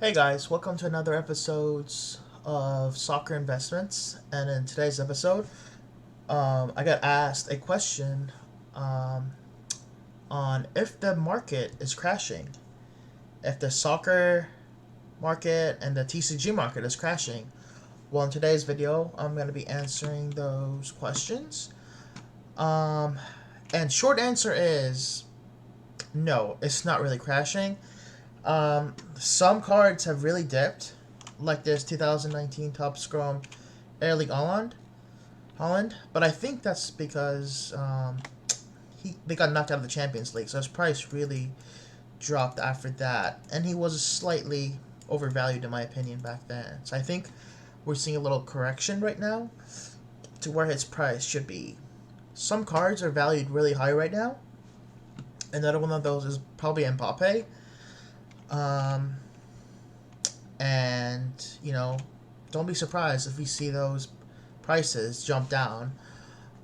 Hey guys, welcome to another episode of Soccer Investments. And in today's episode, I got asked a question um, on if the market is crashing, if the soccer market and the TCG market is crashing. Well, in today's video, I'm going to be answering those questions. Um, and short answer is no, it's not really crashing. Some cards have really dipped, like this 2019 Top Scrum ERLING HAALAND, but I think that's because they got knocked out of the Champions League, so his price really dropped after that, and he was slightly overvalued in my opinion back then. So I think we're seeing a little correction right now to where his price should be. Some cards are valued really high right now. Another one of those is probably Mbappe. Um, and don't be surprised if we see those prices jump down.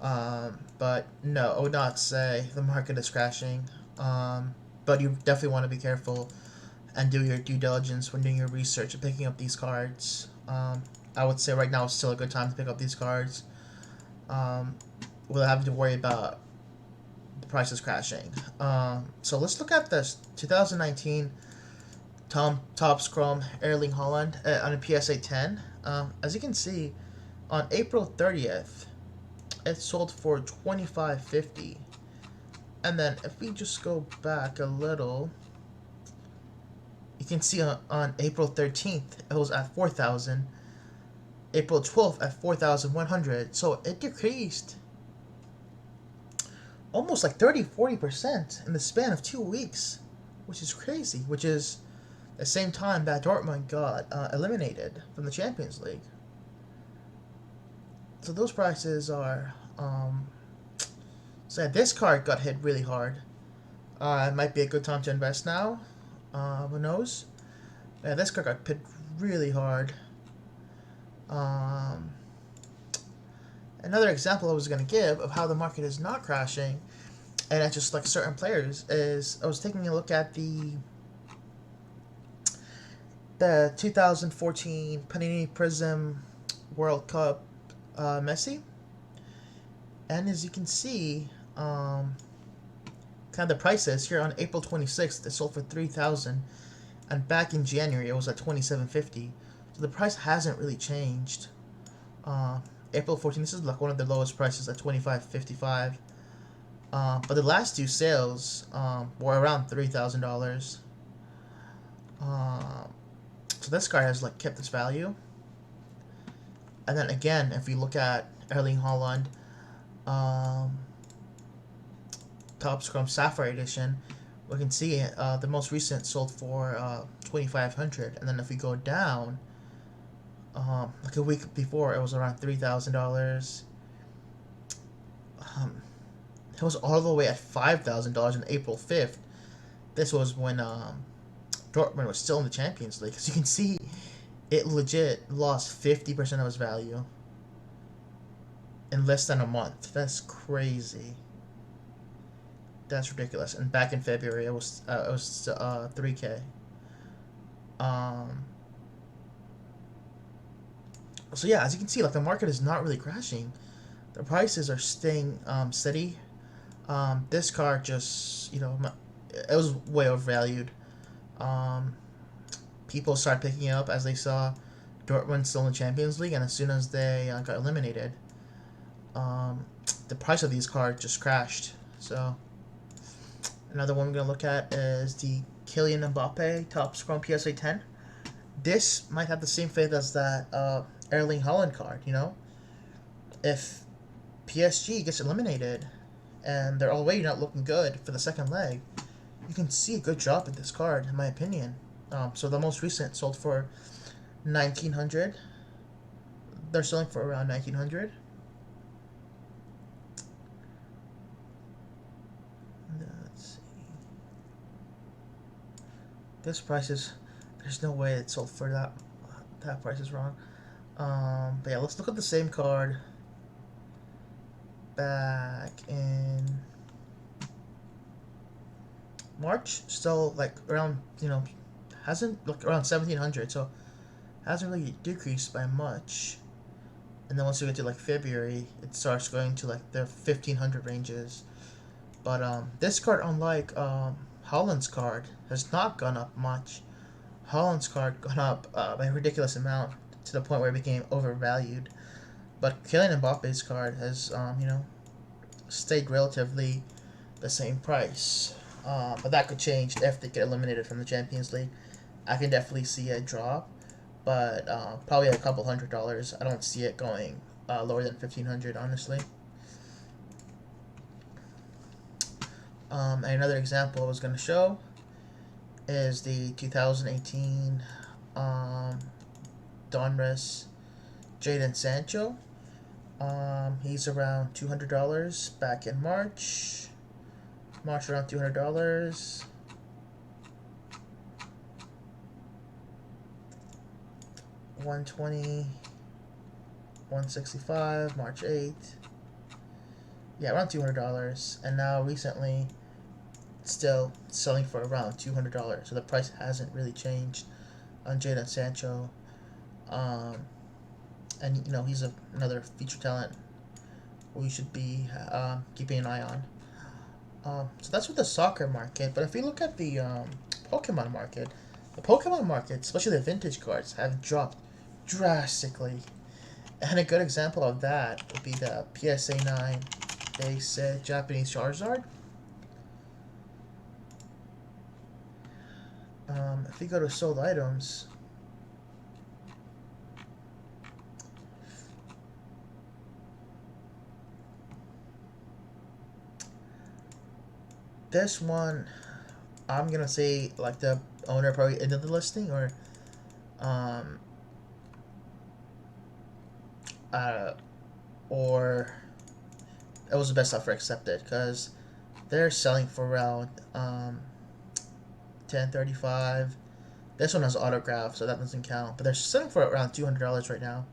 But no, I would not say the market is crashing. But you definitely want to be careful and do your due diligence when doing your research and picking up these cards. I would say right now is still a good time to pick up these cards without having to worry about the prices crashing. So let's look at this 2019 Top Scrum ERLING HAALAND on a PSA 10. As you can see, on April 30th, it sold for $25.50. And then if we just go back a little, you can see on April 13th, it was at 4,000. April 12th at 4,100. So it decreased almost like 30-40% in the span of 2 weeks, which is crazy, which is the same time that Dortmund got eliminated from the Champions League. So those prices are. So yeah, this card got hit really hard. It might be a good time to invest now. Who knows? Yeah, this card got hit really hard. Another example I was going to give of how the market is not crashing, and it's just like certain players, is I was taking a look at the 2014 Panini Prism World Cup Messi, and as you can see, kind of the prices here on April 26th, it sold for 3,000, and back in January it was at 2,750. So the price hasn't really changed. April 14th, this is like one of the lowest prices at 25.55. But the last two sales were around $3,000. So this card has like kept its value. And then again, if we look at Erling Haaland, Top Scrum Sapphire Edition, we can see the most recent sold for $2,500. And then if we go down, like a week before, it was around $3,000. It was all the way at $5,000 on April 5th. This was when Dortmund was still in the Champions League. As you can see, it legit lost 50% of its value in less than a month. That's crazy. That's ridiculous. And back in February, it was 3K. So yeah, as you can see, like the market is not really crashing. The prices are staying steady. This card just it was way overvalued. People started picking it up as they saw Dortmund still in the Champions League, and as soon as they got eliminated, the price of these cards just crashed. So another one we're gonna look at is the Kylian Mbappe Top Scrum PSA 10. This might have the same fate as that Erling Haaland card. If PSG gets eliminated and they're already not looking good for the second leg, you can see a good drop in this card, in my opinion. So the most recent sold for 1,900. They're selling for around 1,900. Let's see. This price is. There's no way it sold for that. That price is wrong. But yeah, let's look at the same card back in March. Still like around hasn't like around 1700, so hasn't really decreased by much. And then once you get to like February, it starts going to like the 1500 ranges. But this card, unlike Holland's card, has not gone up much. Holland's card gone up by a ridiculous amount to the point where it became overvalued. But Kylian Mbappe's card has, stayed relatively the same price. But that could change if they get eliminated from the Champions League. I can definitely see a drop, but probably a couple $100. I don't see it going lower than 1500, honestly. And another example I was going to show is the 2018 Donruss Jadon Sancho. He's around $200 back in March. March around $200. 120, 165, March 8th. Yeah, around $200. And now recently, still selling for around $200. So the price hasn't really changed on Jadon Sancho. And he's another feature talent we should be keeping an eye on. So that's with the soccer market. But if we look at the Pokemon market, especially the vintage cards, have dropped drastically. And a good example of that would be the PSA 9 base Japanese Charizard. If we go to sold items, this one, I'm gonna say like the owner probably ended the listing, or or it was the best offer accepted, because they're selling for around $10.35. This one has autograph, so that doesn't count, but they're selling for around $200 right now.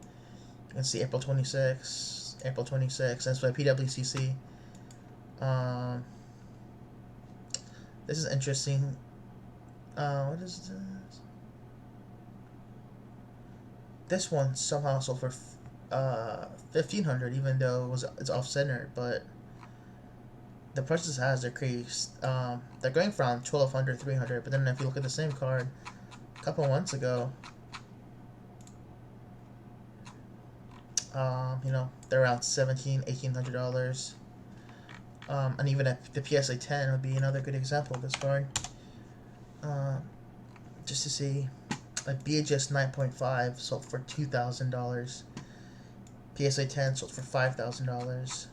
You can see April 26th, that's by PWCC. This is interesting. What is this? This one somehow sold for $1,500, even though it's off center, but the prices has decreased. They're going from $1,200, $300, but then if you look at the same card a couple months ago, they're around $1,700, $1,800. And even if the PSA 10 would be another good example of this card. Just to see, a BHS 9.5 sold for $2,000. PSA 10 sold for $5,000.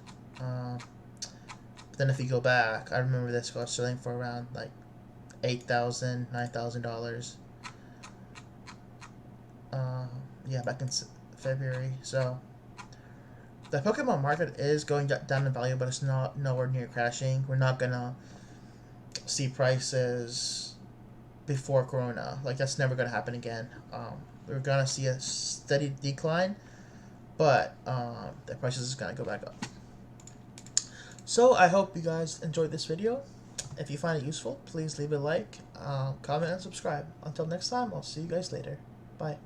Then if you go back, I remember this card selling for around like $8,000, $9,000. Yeah, back in February. So the Pokemon market is going down in value, but it's nowhere near crashing. We're not gonna see prices before Corona. Like, that's never gonna happen again. We're gonna see a steady decline, but the prices is gonna go back up. So I hope you guys enjoyed this video. If you find it useful, please leave a like, comment, and subscribe. Until next time, I'll see you guys later. Bye.